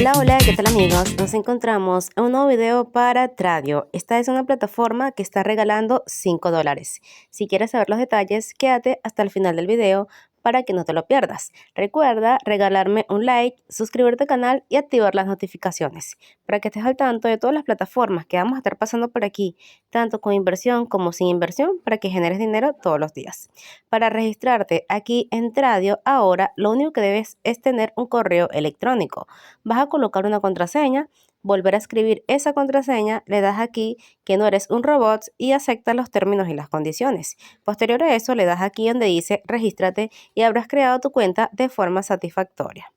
Hola, hola, ¿qué tal amigos? Nos encontramos en un nuevo video para Tradio. Esta es una plataforma que está regalando $5. Si quieres saber los detalles, quédate hasta el final del video para que no te lo pierdas. Recuerda regalarme un like, suscribirte al canal y activar las notificaciones para que estés al tanto de todas las plataformas que vamos a estar pasando por aquí, tanto con inversión como sin inversión, para que generes dinero todos los días. Para registrarte aquí en Tradio, ahora lo único que debes es tener un correo electrónico. Vas a colocar una contraseña, volver a escribir esa contraseña, le das aquí que no eres un robot y aceptas los términos y las condiciones. Posterior a eso, le das aquí donde dice regístrate y habrás creado tu cuenta de forma satisfactoria.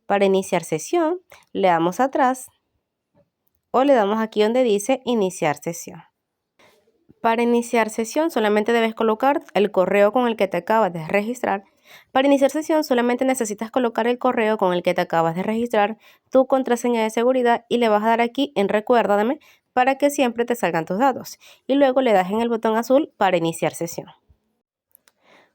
Para iniciar sesión, le damos atrás o le damos aquí donde dice iniciar sesión. Para iniciar sesión solamente debes colocar el correo con el que te acabas de registrar. Para iniciar sesión solamente necesitas colocar el correo con el que te acabas de registrar, tu contraseña de seguridad y le vas a dar aquí en recuérdame para que siempre te salgan tus datos. Y luego le das en el botón azul para iniciar sesión.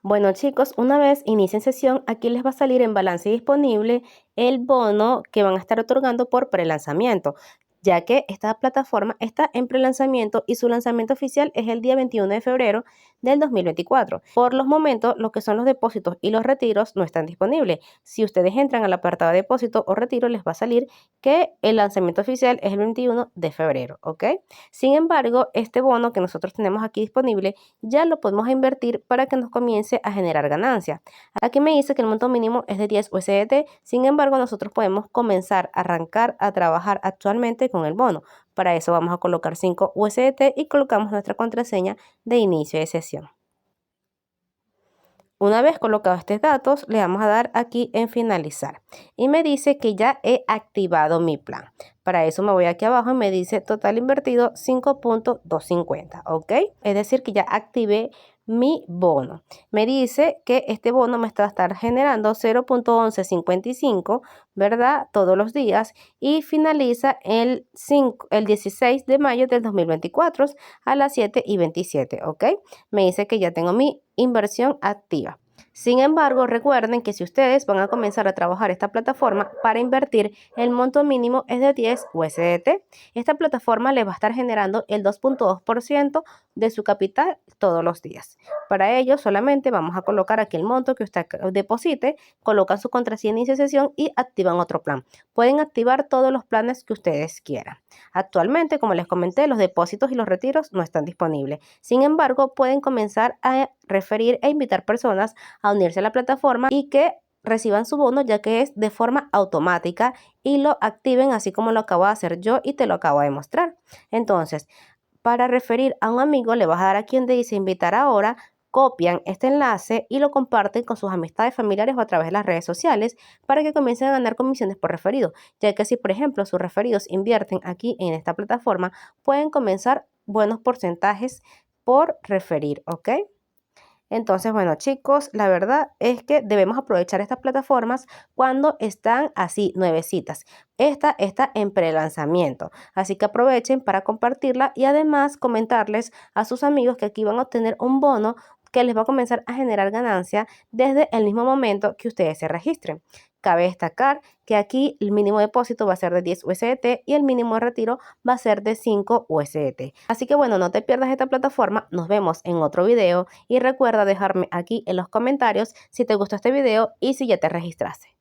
Bueno chicos, una vez inicien sesión, aquí les va a salir en balance disponible el bono que van a estar otorgando por prelanzamiento, ya que esta plataforma está en prelanzamiento y su lanzamiento oficial es el día 21 de febrero del 2024. Por los momentos, lo que son los depósitos y los retiros no están disponibles. Si ustedes entran al apartado de depósito o retiro, les va a salir que el lanzamiento oficial es el 21 de febrero, ¿ok? Sin embargo, este bono que nosotros tenemos aquí disponible ya lo podemos invertir para que nos comience a generar ganancias. Aquí me dice que el monto mínimo es de 10 USDT, sin embargo nosotros podemos comenzar a arrancar a trabajar actualmente con el bono. Para eso vamos a colocar 5 USDT y colocamos nuestra contraseña de inicio de sesión. Una vez colocados estos datos, le vamos a dar aquí en finalizar y me dice que ya he activado mi plan. Para eso me voy aquí abajo y me dice total invertido 5.250, ¿ok? Es decir que ya activé mi bono. Me dice que este bono me está a estar generando 0.1155, ¿verdad? Todos los días y finaliza el 16 de mayo del 2024 a las 7:27, ¿ok? Me dice que ya tengo mi inversión activa. Sin embargo, recuerden que si ustedes van a comenzar a trabajar esta plataforma para invertir, el monto mínimo es de 10 USDT. Esta plataforma les va a estar generando el 2.2% de su capital todos los días. Para ello, solamente vamos a colocar aquí el monto que usted deposite, colocan su contraseña de inicio de sesión y activan otro plan. Pueden activar todos los planes que ustedes quieran. Actualmente, como les comenté, los depósitos y los retiros no están disponibles. Sin embargo, pueden comenzar a referir e invitar personas a unirse a la plataforma y que reciban su bono, ya que es de forma automática y lo activen así como lo acabo de hacer yo y te lo acabo de mostrar. Entonces, para referir a un amigo, le vas a dar aquí donde dice invitar ahora, copian este enlace y lo comparten con sus amistades, familiares o a través de las redes sociales para que comiencen a ganar comisiones por referido, ya que si por ejemplo sus referidos invierten aquí en esta plataforma, pueden comenzar buenos porcentajes por referir, ¿ok? Entonces, bueno, chicos, la verdad es que debemos aprovechar estas plataformas cuando están así, nuevecitas. Esta está en prelanzamiento, así que aprovechen para compartirla y además comentarles a sus amigos que aquí van a obtener un bono que les va a comenzar a generar ganancia desde el mismo momento que ustedes se registren. Cabe destacar que aquí el mínimo depósito va a ser de 10 USDT y el mínimo de retiro va a ser de 5 USDT. Así que bueno, no te pierdas esta plataforma, nos vemos en otro video y recuerda dejarme aquí en los comentarios si te gustó este video y si ya te registraste.